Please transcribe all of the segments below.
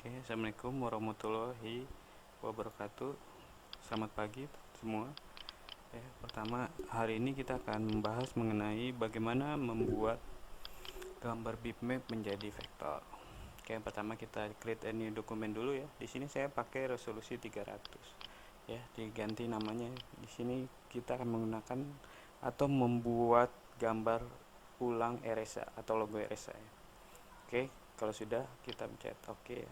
Oke, assalamualaikum warahmatullahi wabarakatuh. Selamat pagi semua. Pertama, hari ini kita akan membahas mengenai bagaimana membuat gambar bitmap menjadi vektor. Oke, yang pertama kita create a new dokumen dulu ya. Di sini saya pakai resolusi 300. Ya, diganti namanya. Di sini kita akan menggunakan atau membuat gambar ulang RSA atau logo RSA ya. Oke, kalau sudah kita pencet oke ya.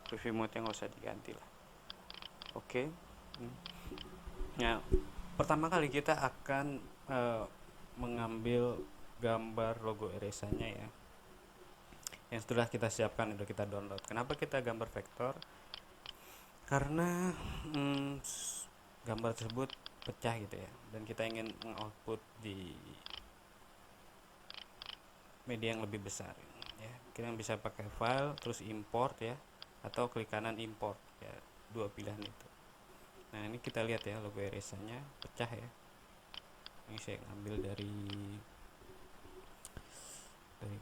Preview mode yang nggak usah diganti lah. Oke. Nah, pertama kali kita akan mengambil gambar logo RSA-nya ya, yang sudah kita siapkan, sudah kita download. Kenapa kita gambar vektor? Karena gambar tersebut pecah gitu ya, dan kita ingin mengoutput di media yang lebih besar ya. Kita bisa pakai file terus import ya, atau klik kanan import ya, dua pilihan itu. Nah, ini kita lihat ya, logo RSA-nya pecah ya. Ini saya ngambil dari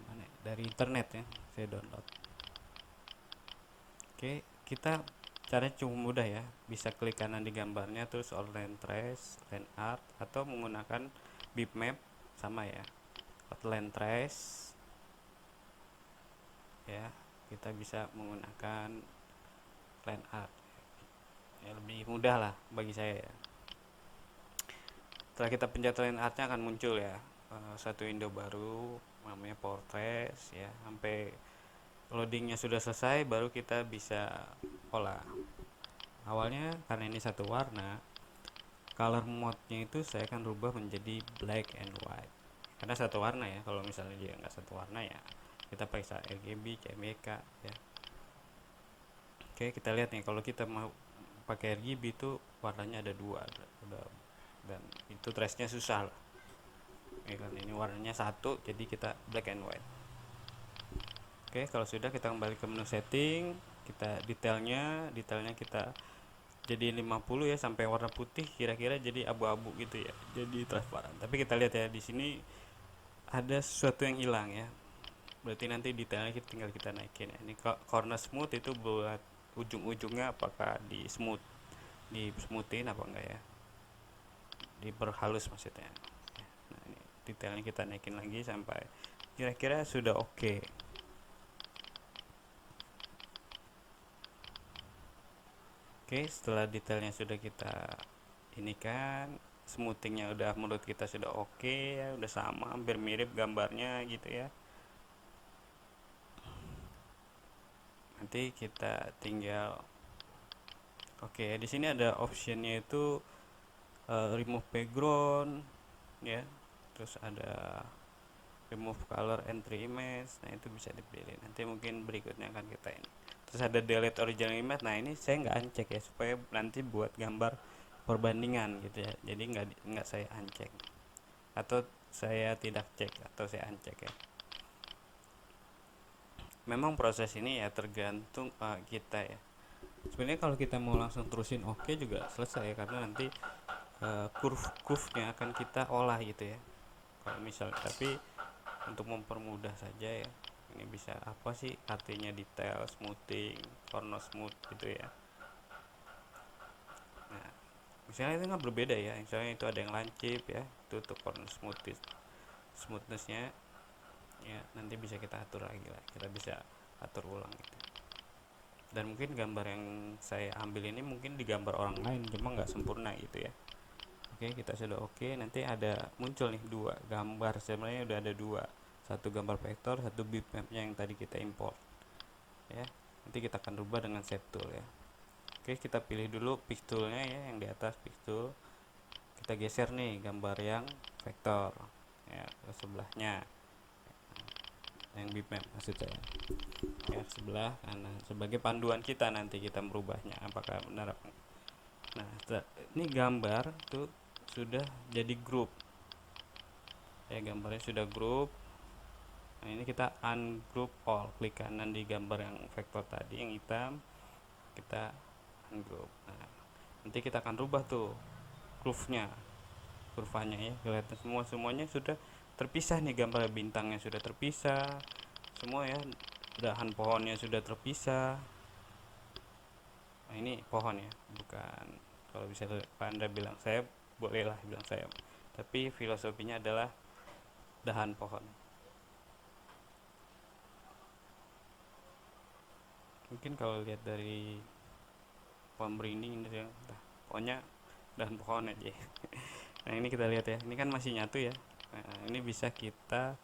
mana? Dari internet ya, saya download. Oke, kita caranya cukup mudah ya. Bisa klik kanan di gambarnya terus outline trace, line art, atau menggunakan bitmap sama ya. Outline trace ya, kita bisa menggunakan line art ya, lebih mudah lah bagi saya ya. Setelah kita pencet line artnya akan muncul ya satu window baru namanya portrait ya. Sampai loadingnya sudah selesai baru kita bisa olah. Awalnya karena ini satu warna, color mode-nya itu saya akan rubah menjadi black and white karena satu warna ya. Kalau misalnya dia nggak satu warna ya kita pakai RGB, CMYK ya. Oke, kita lihat nih, kalau kita mau pakai RGB itu warnanya ada dua, dan itu trace-nya susah lah ya kan. Ini warnanya satu, jadi kita black and white. Oke, kalau sudah kita kembali ke menu setting, kita detailnya kita jadi 50 ya, sampai warna putih kira-kira jadi abu-abu gitu ya, jadi transparan. Tapi kita lihat ya, di sini ada sesuatu yang hilang ya, berarti nanti detailnya tinggal kita naikin ya. Ini corner smooth itu buat ujung-ujungnya apakah di smoothin apa enggak ya, diperhalus maksudnya. Nah, ini detailnya kita naikin lagi sampai kira-kira sudah oke. Oke, setelah detailnya sudah kita ini kan, smoothingnya udah menurut kita sudah oke ya, udah sama, hampir mirip gambarnya gitu ya. Nanti kita tinggal oke, di sini ada optionnya itu remove background ya, terus ada remove color entry image. Nah, itu bisa dipilih, nanti mungkin berikutnya akan kita ini. Terus ada delete original image. Nah, ini saya nggak uncheck ya, supaya nanti buat gambar perbandingan gitu ya, jadi nggak saya uncheck, atau saya tidak cek, atau saya uncheck ya. Memang proses ini ya tergantung kita ya. Sebenarnya kalau kita mau langsung terusin oke juga selesai ya, karena nanti curve-nya akan kita olah gitu ya kalau misalnya. Tapi untuk mempermudah saja ya, ini bisa apa sih artinya detail, smoothing, corner smooth gitu ya. Nah, misalnya itu nggak berbeda ya, misalnya itu ada yang lancip ya, itu untuk corner smoothnessnya ya, nanti bisa kita atur lagi lah, kita bisa atur ulang gitu. Dan mungkin gambar yang saya ambil ini mungkin digambar orang lain, cuma nggak sempurna gitu ya. Oke, kita sudah oke. Nanti ada muncul nih dua gambar, sebenarnya udah ada dua, satu gambar vektor, satu bitmapnya yang tadi kita import ya. Nanti kita akan rubah dengan shape tool ya. Oke, kita pilih dulu pixelnya ya, yang di atas pixel. Kita geser nih gambar yang vektor ya ke sebelahnya, yang bitmap maksud saya ya, sebelah kanan, sebagai panduan kita nanti kita merubahnya apakah benar apa. Nah, ini gambar tuh sudah jadi grup ya, gambarnya sudah grup. Nah, ini kita ungroup all, klik kanan di gambar yang vektor tadi yang hitam, kita ungroup. Nah, nanti kita akan rubah tuh kurvanya ya, kelihatan semuanya sudah terpisah nih, gambar bintangnya sudah terpisah semua ya, dahan pohonnya sudah terpisah Nah, ini pohon ya, bukan, kalau bisa Anda bilang sayap, bolehlah bilang sayap, tapi filosofinya adalah dahan pohon. Mungkin kalau lihat dari pohon beringin gitu ya, pokoknya dahan pohon aja. Nah ini kita lihat ya, ini kan masih nyatu ya. Nah, ini bisa kita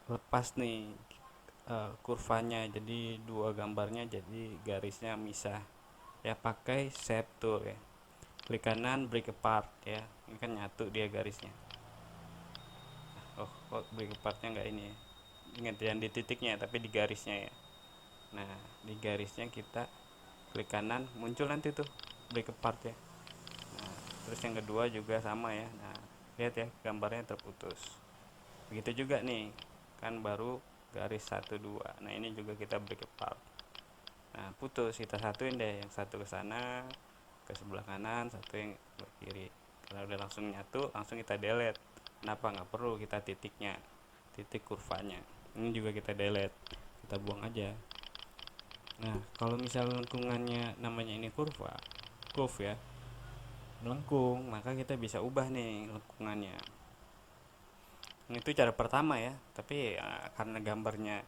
lepas nih kurvanya, jadi dua gambarnya jadi garisnya misah ya, pakai shape tool ya, klik kanan break apart ya, ini kan nyatu dia garisnya. Oh kok break apartnya nggak ini ya, ingat jangan di titiknya tapi di garisnya ya. Nah di garisnya kita klik kanan, muncul nanti tuh break apart ya. Nah terus yang kedua juga sama ya. Nah lihat ya, gambarnya terputus. Begitu juga nih, kan baru garis 1 2. Nah ini juga kita break apart. Nah putus, kita satuin deh, yang satu ke sana ke sebelah kanan, satu yang ke kiri. Kalau udah langsung nyatu, langsung kita delete. Kenapa? Nggak perlu kita titiknya, titik kurvanya. Ini juga kita delete, kita buang aja. Nah kalau misal lengkungannya namanya ini kurva, curve ya, melengkung, maka kita bisa ubah nih lengkungannya. Itu cara pertama ya, tapi ya, karena gambarnya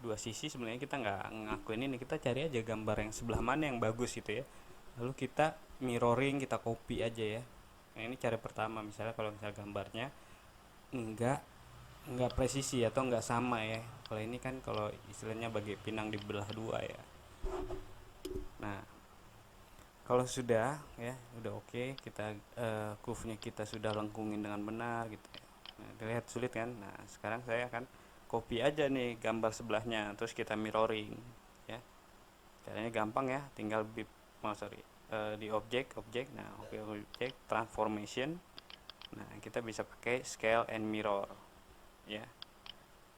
dua sisi, sebenarnya kita nggak ngakuin ini, kita cari aja gambar yang sebelah mana yang bagus gitu ya, lalu kita mirroring, kita copy aja ya. Nah ini cara pertama, misalnya kalau misal gambarnya nggak nggak presisi atau nggak sama ya, kalau ini kan kalau istilahnya bagi pinang dibelah dua ya. Nah kalau sudah ya, udah oke, kita curve-nya kita sudah lengkungin dengan benar gitu ya. Nah, dilihat sulit kan? Nah, sekarang saya akan copy aja nih gambar sebelahnya, terus kita mirroring ya. Caranya gampang ya, tinggal di objek. Nah, objek transformation. Nah, kita bisa pakai scale and mirror ya.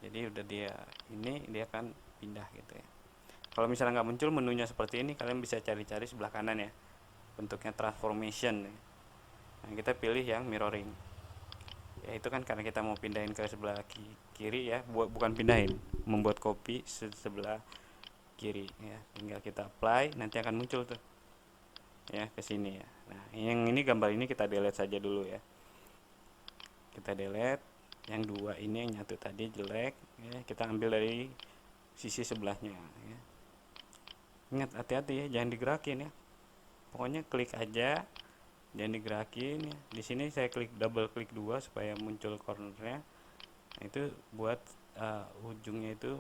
Jadi udah dia akan pindah gitu ya. Kalau misalnya nggak muncul menunya seperti ini, kalian bisa cari-cari sebelah kanan ya, bentuknya transformation. Nah kita pilih yang mirroring ya, itu kan karena kita mau pindahin ke sebelah kiri ya, bukan pindahin, membuat copy sebelah kiri ya. Tinggal kita apply, nanti akan muncul tuh ya ke sini ya. Nah yang ini, gambar ini kita delete saja dulu ya, kita delete yang dua ini, yang nyatu tadi jelek ya, kita ambil dari sisi sebelahnya ya. Ingat, hati-hati ya, jangan digerakin ya, pokoknya klik aja, jangan digerakin ya. Di sini saya double klik dua supaya muncul cornernya. Nah, itu buat ujungnya itu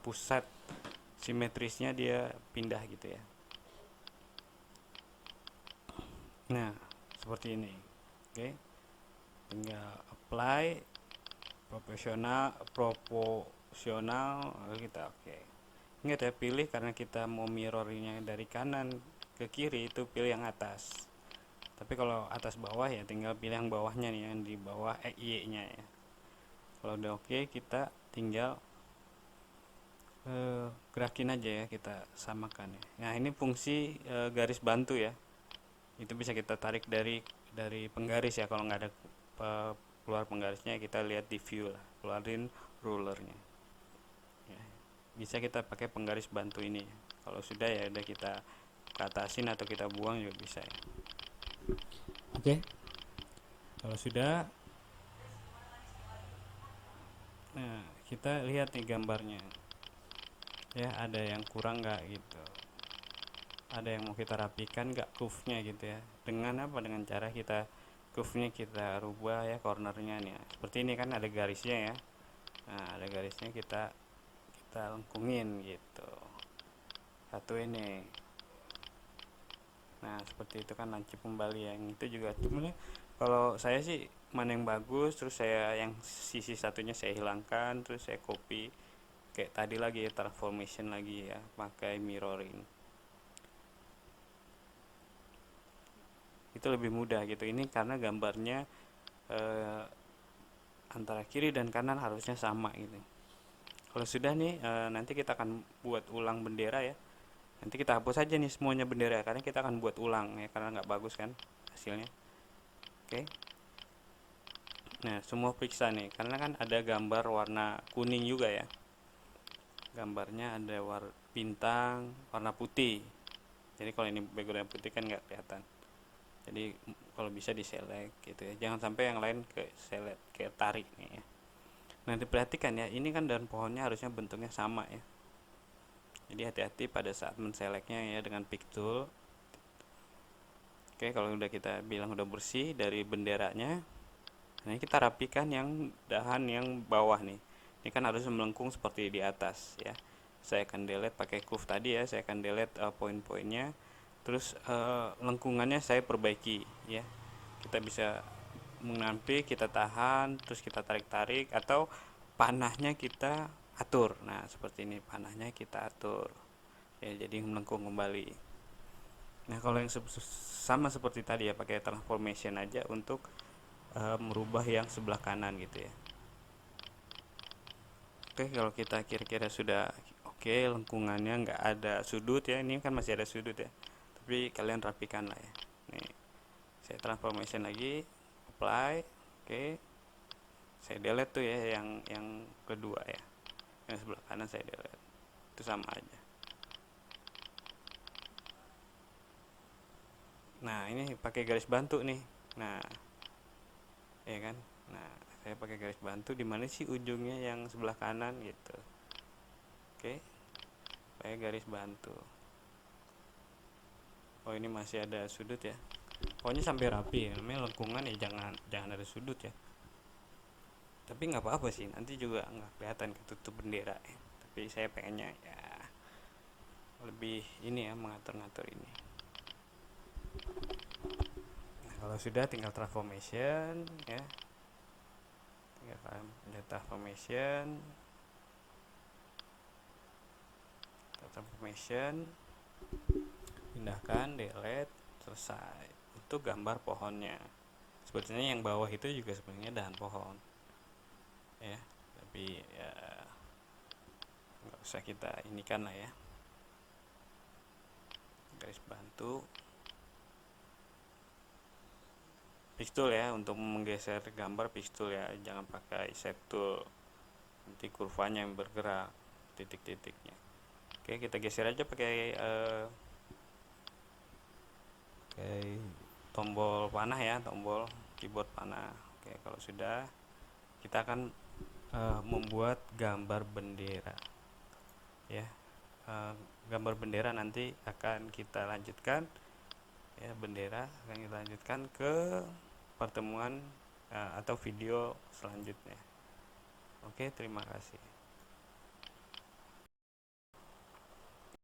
pusat simetrisnya dia pindah gitu ya. Nah seperti ini, oke. Tinggal apply proporsional kita oke. Ingat ya, pilih, karena kita mau mirrornya dari kanan ke kiri, itu pilih yang atas. Tapi kalau atas bawah ya tinggal pilih yang bawahnya nih, yang di bawah Y nya ya. Kalau udah oke, kita tinggal gerakin aja ya, kita samakan ya. Nah ini fungsi garis bantu ya, itu bisa kita tarik dari penggaris ya. Kalau nggak ada keluar penggarisnya, kita lihat di view lah, keluarin rulernya ya. Bisa kita pakai penggaris bantu ini ya. Kalau sudah ya udah, kita atasin atau kita buang juga bisa ya. Oke, kalau sudah, nah kita lihat nih gambarnya ya, ada yang kurang nggak gitu, ada yang mau kita rapikan nggak curve-nya gitu ya. Dengan apa? Dengan cara kita curve-nya kita rubah ya, cornernya nih seperti ini kan, ada garisnya ya. Nah ada garisnya, kita lengkungin gitu, satu ini. Nah seperti itu kan, lancip kembali yang itu juga. Cuman kalau saya sih mana yang bagus, terus saya yang sisi satunya saya hilangkan, terus saya copy kayak tadi lagi ya, transformation lagi ya, pakai mirroring, itu lebih mudah gitu. Ini karena gambarnya antara kiri dan kanan harusnya sama gitu. Kalau sudah nih, nanti kita akan buat ulang bendera ya. Nanti kita hapus aja nih semuanya bendera, karena kita akan buat ulang ya, karena nggak bagus kan hasilnya. Oke. Nah semua periksa nih, karena kan ada gambar warna kuning juga ya, gambarnya ada bintang warna putih. Jadi kalau ini background putih kan nggak kelihatan. Jadi kalau bisa di select gitu ya, jangan sampai yang lain ke select, kayak tarik nih ya. Nah diperhatikan ya, ini kan daun pohonnya harusnya bentuknya sama ya. Jadi hati-hati pada saat menseleknya ya dengan pick tool. Oke, kalau udah kita bilang udah bersih dari benderanya, nah ini kita rapikan yang dahan yang bawah nih. Ini kan harus melengkung seperti di atas ya. Saya akan delete pakai curve tadi ya, saya akan delete poin-poinnya. Terus lengkungannya saya perbaiki ya. Kita bisa mengambil, kita tahan, terus kita tarik-tarik, atau panahnya kita atur. Nah seperti ini, panahnya kita atur ya, jadi melengkung kembali. Nah kalau yang sama seperti tadi ya, pakai transformation aja untuk merubah yang sebelah kanan gitu ya. Oke, kalau kita kira-kira sudah oke, lengkungannya nggak ada sudut ya, ini kan masih ada sudut ya, tapi kalian rapikan lah ya. Nih saya transformation lagi, apply, oke, saya delete tuh ya yang kedua ya, yang sebelah kanan saya delete, itu sama aja. Nah ini pakai garis bantu nih. Nah ya kan, nah saya pakai garis bantu, di mana sih ujungnya yang sebelah kanan gitu. Oke, pakai garis bantu. Oh ini masih ada sudut ya, pokoknya sampai rapi ya, namanya lengkungan ya, jangan ada sudut ya. Tapi nggak apa-apa sih, nanti juga nggak kelihatan ketutup bendera ya. Tapi saya pengennya ya lebih ini ya, mengatur-ngatur ini. Nah kalau sudah tinggal transformation ya, tinggal transformation, pindahkan, delete, selesai. Itu gambar pohonnya. Sebetulnya yang bawah itu juga sebenarnya dahan pohon ya, tapi ya nggak usah kita inikan lah ya. Garis bantu, pistol ya, untuk menggeser gambar pistol ya, jangan pakai set tool, nanti kurvanya yang bergerak, titik-titiknya. Oke, kita geser aja pakai tombol panah ya, tombol keyboard panah. Oke, kalau sudah, kita akan membuat gambar bendera ya. Gambar bendera nanti akan kita lanjutkan ya, bendera akan kita lanjutkan ke pertemuan atau video selanjutnya. Oke, terima kasih.